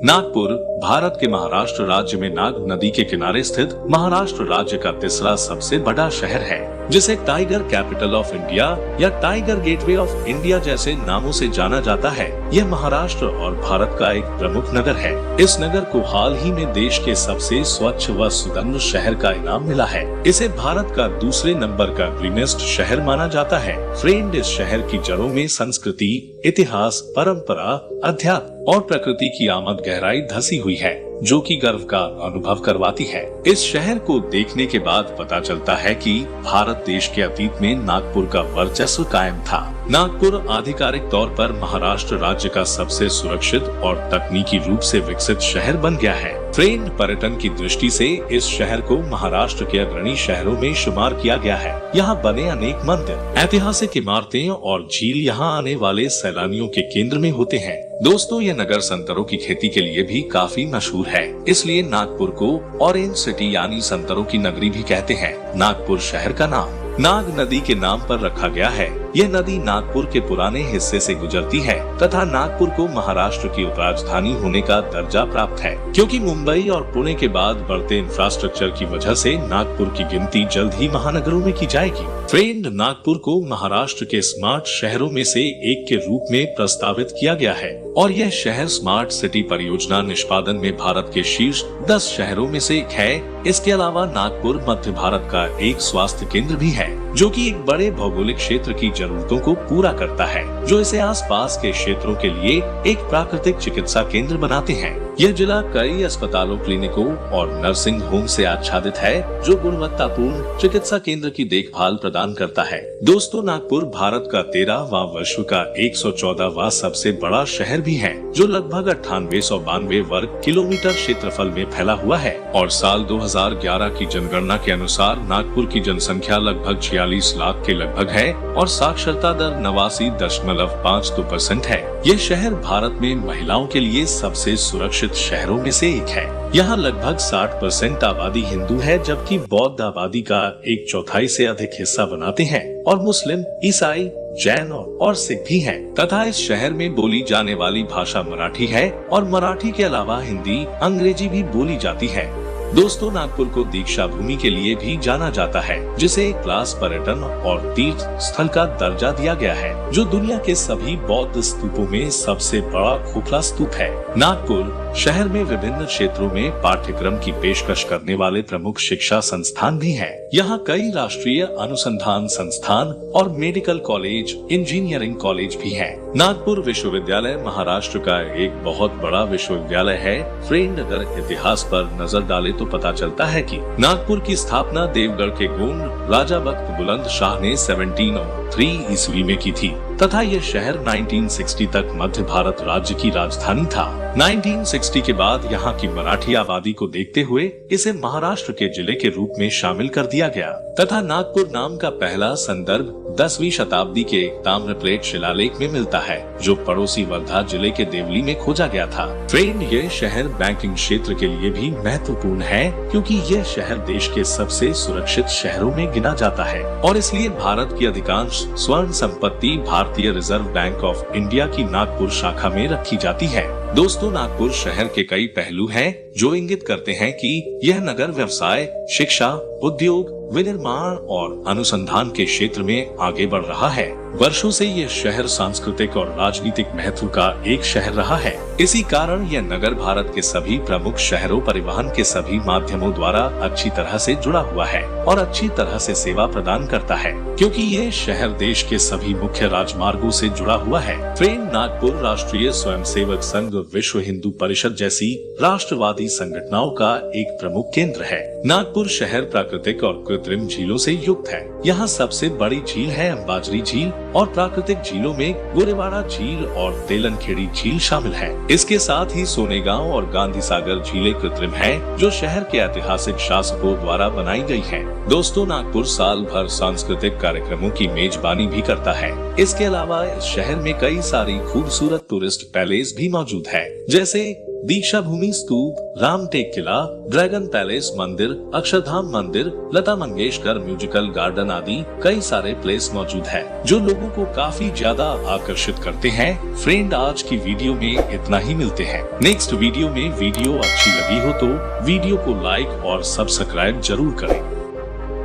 नागपुर भारत के महाराष्ट्र राज्य में नाग नदी के किनारे स्थित महाराष्ट्र राज्य का तीसरा सबसे बड़ा शहर है, जिसे टाइगर कैपिटल ऑफ इंडिया या टाइगर गेटवे ऑफ इंडिया जैसे नामों से जाना जाता है। यह महाराष्ट्र और भारत का एक प्रमुख नगर है। इस नगर को हाल ही में देश के सबसे स्वच्छ व सुंदर शहर का इनाम मिला है। इसे भारत का दूसरे नंबर का ग्रीनेस्ट शहर माना जाता है। फ्रेंड, इस शहर की जड़ों में संस्कृति, इतिहास, परंपरा, अध्यात्म और प्रकृति की आमद गहराई धसी हुई है, जो कि गर्व का अनुभव करवाती है। इस शहर को देखने के बाद पता चलता है कि भारत देश के अतीत में नागपुर का वर्चस्व कायम था। नागपुर आधिकारिक तौर पर महाराष्ट्र राज्य का सबसे सुरक्षित और तकनीकी रूप से विकसित शहर बन गया है। फ्रेंड, पर्यटन की दृष्टि से इस शहर को महाराष्ट्र के अग्रणी शहरों में शुमार किया गया है। यहाँ बने अनेक मंदिर, ऐतिहासिक इमारतें और झील यहाँ आने वाले सैलानियों के केंद्र में होते हैं। दोस्तों, यह नगर संतरों की खेती के लिए भी काफी मशहूर है, इसलिए नागपुर को ऑरेंज सिटी यानी संतरों की नगरी भी कहते हैं। नागपुर शहर का नाम नाग नदी के नाम पर रखा गया है। यह नदी नागपुर के पुराने हिस्से से गुजरती है तथा नागपुर को महाराष्ट्र की उपराजधानी होने का दर्जा प्राप्त है, क्योंकि मुंबई और पुणे के बाद बढ़ते इंफ्रास्ट्रक्चर की वजह से नागपुर की गिनती जल्द ही महानगरों में की जाएगी। फ्रेंड, नागपुर को महाराष्ट्र के स्मार्ट शहरों में से एक के रूप में प्रस्तावित किया गया है और यह शहर स्मार्ट सिटी परियोजना निष्पादन में भारत के शीर्ष 10 शहरों में से एक है। इसके अलावा नागपुर मध्य भारत का एक स्वास्थ्य केंद्र भी है, जो कि एक बड़े भौगोलिक क्षेत्र की जरूरतों को पूरा करता है, जो इसे आसपास के क्षेत्रों के लिए एक प्राकृतिक चिकित्सा केंद्र बनाते हैं। यह जिला कई अस्पतालों, क्लिनिकों और नर्सिंग होम से आच्छादित है, जो गुणवत्तापूर्ण चिकित्सा केंद्र की देखभाल प्रदान करता है। दोस्तों, नागपुर भारत का 13वां, विश्व का 114वां सबसे बड़ा शहर भी है, जो लगभग 9892 वर्ग किलोमीटर क्षेत्रफल में फैला हुआ है और साल 2011 की जनगणना के अनुसार नागपुर की जनसंख्या लगभग 46 लाख के लगभग है और साक्षरता दर 89.52% है। यह शहर भारत में महिलाओं के लिए सबसे सुरक्षित शहरों में से एक है। यहाँ लगभग 60% आबादी हिंदू है, जबकि बौद्ध आबादी का 1/4 से अधिक हिस्सा बनाते हैं और मुस्लिम, ईसाई, जैन और सिख भी हैं। तथा इस शहर में बोली जाने वाली भाषा मराठी है और मराठी के अलावा हिंदी, अंग्रेजी भी बोली जाती है। दोस्तों, नागपुर को दीक्षा भूमि के लिए भी जाना जाता है, जिसे एक क्लास पर्यटन और तीर्थ स्थल का दर्जा दिया गया है, जो दुनिया के सभी बौद्ध स्तूपों में सबसे बड़ा खोखला स्तूप है। नागपुर शहर में विभिन्न क्षेत्रों में पाठ्यक्रम की पेशकश करने वाले प्रमुख शिक्षा संस्थान भी हैं। यहाँ कई राष्ट्रीय अनुसंधान संस्थान और मेडिकल कॉलेज, इंजीनियरिंग कॉलेज भी हैं। नागपुर विश्वविद्यालय महाराष्ट्र का एक बहुत बड़ा विश्वविद्यालय है। फ्रेंड, अगर इतिहास पर नजर डाले तो पता चलता है कि नागपुर की स्थापना देवगढ़ के गोंड राजा बख्त बुलंद शाह ने 1703 ईस्वी में की थी तथा यह शहर 1960 तक मध्य भारत राज्य की राजधानी था। 1960 के बाद यहाँ की मराठी आबादी को देखते हुए इसे महाराष्ट्र के जिले के रूप में शामिल कर दिया गया तथा नागपुर नाम का पहला संदर्भ 10वीं शताब्दी के ताम्रप्लेट शिलालेख में मिलता है, जो पड़ोसी वर्धा जिले के देवली में खोजा गया था। फ्रेंड, यह शहर बैंकिंग क्षेत्र के लिए भी महत्वपूर्ण है, क्योंकि यह शहर देश के सबसे सुरक्षित शहरों में गिना जाता है और इसलिए भारत की अधिकांश स्वर्ण संपत्ति भारतीय रिजर्व बैंक ऑफ इंडिया की नागपुर शाखा में रखी जाती है। दोस्तों, नागपुर शहर के कई पहलू हैं जो इंगित करते हैं कि यह नगर व्यवसाय, शिक्षा, उद्योग, विनिर्माण और अनुसंधान के क्षेत्र में आगे बढ़ रहा है। वर्षों से यह शहर सांस्कृतिक और राजनीतिक महत्व का एक शहर रहा है। इसी कारण यह नगर भारत के सभी प्रमुख शहरों, परिवहन के सभी माध्यमों द्वारा अच्छी तरह से जुड़ा हुआ है और अच्छी तरह से सेवा प्रदान करता है, क्योंकि यह शहर देश के सभी मुख्य राजमार्गों से जुड़ा हुआ है। फ्रेंड, नागपुर राष्ट्रीय स्वयंसेवक संघ, विश्व हिंदू परिषद जैसी राष्ट्रवादी संगठनों का एक प्रमुख केंद्र है। नागपुर शहर प्राकृतिक और कृत्रिम झीलों से युक्त है। यहाँ सबसे बड़ी झील है अंबाजरी झील और प्राकृतिक झीलों में गोरेवाड़ा झील और तेलनखेड़ी झील शामिल है। इसके साथ ही सोनेगांव और गांधी सागर झीलें कृत्रिम हैं, जो शहर के ऐतिहासिक शासकों द्वारा बनाई गई हैं। दोस्तों, नागपुर साल भर सांस्कृतिक कार्यक्रमों की मेजबानी भी करता है। इसके अलावा इस शहर में कई सारी खूबसूरत टूरिस्ट पैलेस भी मौजूद है, जैसे दीक्षा भूमि स्तूप, रामटेक किला, ड्रैगन पैलेस मंदिर, अक्षरधाम मंदिर, लता मंगेशकर म्यूजिकल गार्डन आदि कई सारे प्लेस मौजूद है जो लोगों को काफी ज्यादा आकर्षित करते हैं। फ्रेंड, आज की वीडियो में इतना ही, मिलते हैं नेक्स्ट वीडियो में। वीडियो अच्छी लगी हो तो वीडियो को लाइक और सब्सक्राइब जरूर करें।